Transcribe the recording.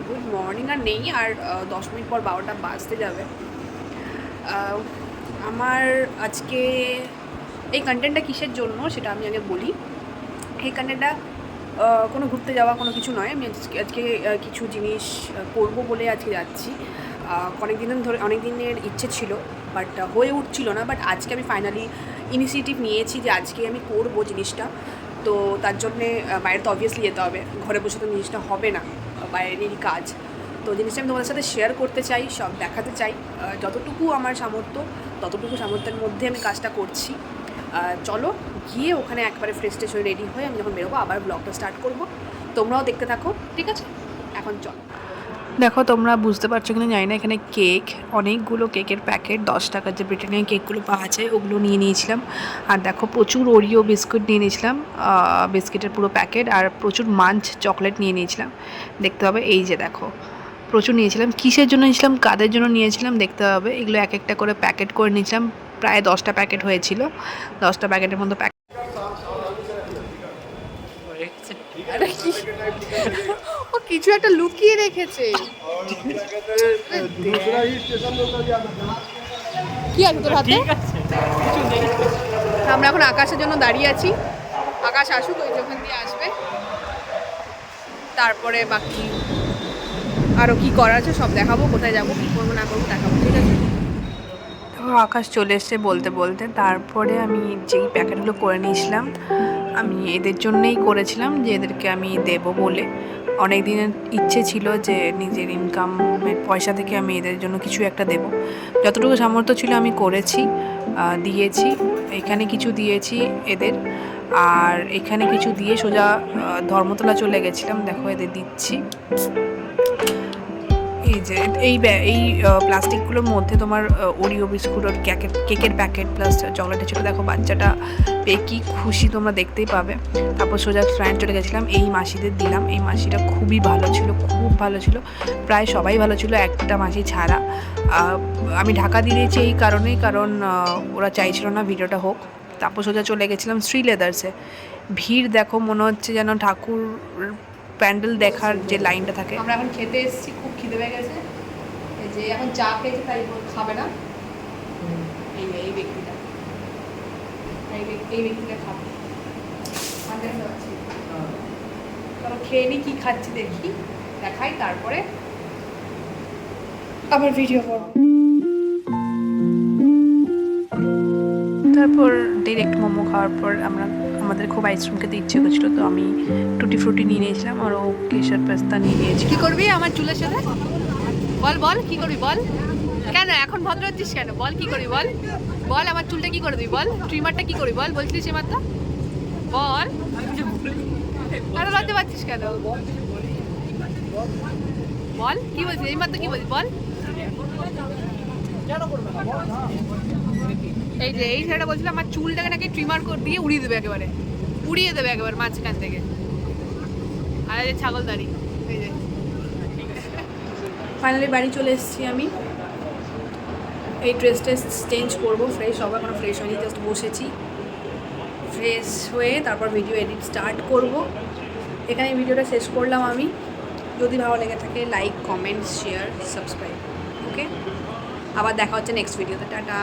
Good morning আর নেই, আর 10 minute পর 12টা বাজতে যাবে। আমার আজকে এই কন্টেন্টটা কিসের জন্য সেটা আমি আগে বলি। এই কন্টেন্টটা কোনো ঘুরতে যাওয়া কোনো কিছু নয়। আমি আজকে কিছু জিনিস করবো বলে আজকে যাচ্ছি। অনেক দিনের ইচ্ছে ছিল, বাট হয়ে উঠছিল না। বাট আজকে আমি ফাইনালি ইনিশিয়েটিভ নিয়েছি যে আজকে আমি করবো জিনিসটা। তো তার জন্যে বাইরে তো অবভিয়াসলি যেতে হবে, ঘরে বসে তো জিনিসটা হবে না, বাইরেরই কাজ। তো জিনিসটা আমি তোমাদের সাথে শেয়ার করতে চাই, সব দেখাতে চাই। যতটুকু আমার সামর্থ্য, ততটুকু সামর্থ্যের মধ্যে আমি কাজটা করছি। চলো গিয়ে ওখানে একবারে ফ্রেশ ট্রেশ হয়ে রেডি হয়ে আমি যখন বেরোবো আবার ব্লগটা স্টার্ট করবো। তোমরাও দেখতে থাকো, ঠিক আছে? এখন চলো। দেখো, তোমরা বুঝতে পারছো কিনা জানি না, এখানে কেক, অনেকগুলো কেকের প্যাকেট, 10 টাকার যে ব্রিটানিয়া কেকগুলো পাওয়া যায় ওগুলো নিয়ে নিয়েছিলাম। আর দেখো, প্রচুর ওরিও বিস্কুট নিয়ে নিয়েছিলাম, বিস্কিটের পুরো প্যাকেট। আর প্রচুর মাঞ্চ চকলেট নিয়ে নিয়েছিলাম। দেখতে হবে, এই যে দেখো, প্রচুর নিয়েছিলাম। কিসের জন্য নিয়েছিলাম, কাদের জন্য নিয়েছিলাম দেখতে হবে। এগুলো এক একটা করে প্যাকেট করে নিয়েছিলাম। প্রায় 10টা প্যাকেট হয়েছিল। 10টা প্যাকেটের মধ্যে ও কিছু একটা লুকিয়ে রেখেছে। কি আছে তোর হাতে? আমরা এখন আকাশের জন্য দাঁড়িয়ে আছি। আকাশ আসুক, ওই যখন দিয়ে আসবে, তারপরে বাকি আরও কি করার আছে সব দেখাবো। কোথায় যাবো, কী করবো না করবো দেখাবো, ঠিক আছে? আকাশ চলে এসছে বলতে বলতে। তারপরে আমি যেই প্যাকেটগুলো করে নিয়েছিলাম, আমি এদের জন্যেই করেছিলাম যে এদেরকে আমি দেবো বলে। অনেক দিনের ইচ্ছে ছিল যে নিজের ইনকামের পয়সা থেকে আমি এদের জন্য কিছু একটা দেব। যতটুকু সামর্থ্য ছিল আমি করেছি, দিয়েছি। এখানে কিছু দিয়েছি এদের, আর এখানে কিছু দিয়ে সোজা ধর্মতলা চলে গেছিলাম। দেখো এদের দিচ্ছি। এই যে এই প্লাস্টিকগুলোর মধ্যে তোমার ওরিও বিস্কুট আর কেকের প্যাকেট প্লাস চকলেটের ছিল। দেখো বাচ্চাটা পেয়ে কী খুশি, তোমরা দেখতেই পাবে। তারপর সোজা ফ্রেন্ড চলে গেছিলাম, এই মাসিদের দিলাম। এই মাসিটা খুবই ভালো ছিল, খুব ভালো ছিল। প্রায় সবাই ভালো ছিল, একটা মাসি ছাড়া। আমি ঢাকা দিয়ে দিয়েছি এই কারণেই, কারণ ওরা চাইছিল না ভিডিওটা হোক। তারপর সোজা চলে গেছিলাম শ্রী লেদার্সে। ভিড় দেখো, মনে হচ্ছে যেন ঠাকুর প্যান্ডেল দেখার যে লাইনটা থাকে। আমরা এখন খেতে এসেছি, খুব খিদে পেয়ে গেছে। এই যে এখন চা খেয়েছে, তাই খাবে না। এই ব্যক্তিটা, এই ব্যক্তিটা খাবে। চলো খেয়ে নি, কি খাচ্ছি দেখি, দেখাই, তারপরে আবার ভিডিও করবো। তারপর ডিরেক্ট মোমো খাওয়ার পর আমাদের খুব আইসক্রিম খেতে ইচ্ছে করছিল, তো আমি টুটি ফ্রুটি নিয়ে নিয়েছিলাম, আর ও কেশর পেস্তা নিয়ে নিয়েছি। কী করবি আমার চুলের সাথে? বল বল, কী করবি বল? কেন এখন ভদ্র হচ্ছিস কেন? বল কী করবি বল? বল আমার চুলটা কী করবি বল? ট্রিমারটা কী করবি বল? বলছিস এ মাত্র বল। আরে লজ্জা পাচ্ছিস কেন? বল কী বলছিস এই মাত্র, কী বলছিস বল? এই যে এই ছেলেটা বলছিল আমার চুলটাকে নাকি ট্রিমার করে দিয়ে উড়িয়ে দেবে, একেবারে উড়িয়ে দেবে একেবারে মাঝখান থেকে। আর এই যে ছাগলদারি, এই যে ফাইনালি বাড়ি চলে এসেছি আমি। এই ড্রেসটা চেঞ্জ করবো, ফ্রেশ হবো। এখনো ফ্রেশ হয়নি, জাস্ট বসেছি। ফ্রেশ হয়ে তারপর ভিডিও এডিট স্টার্ট করব। এখানে ভিডিওটা শেষ করলাম আমি। যদি ভালো লেগে থাকে লাইক, কমেন্ট, শেয়ার, সাবস্ক্রাইব। ওকে, আবার দেখা হচ্ছে নেক্সট ভিডিওতে। টাটা।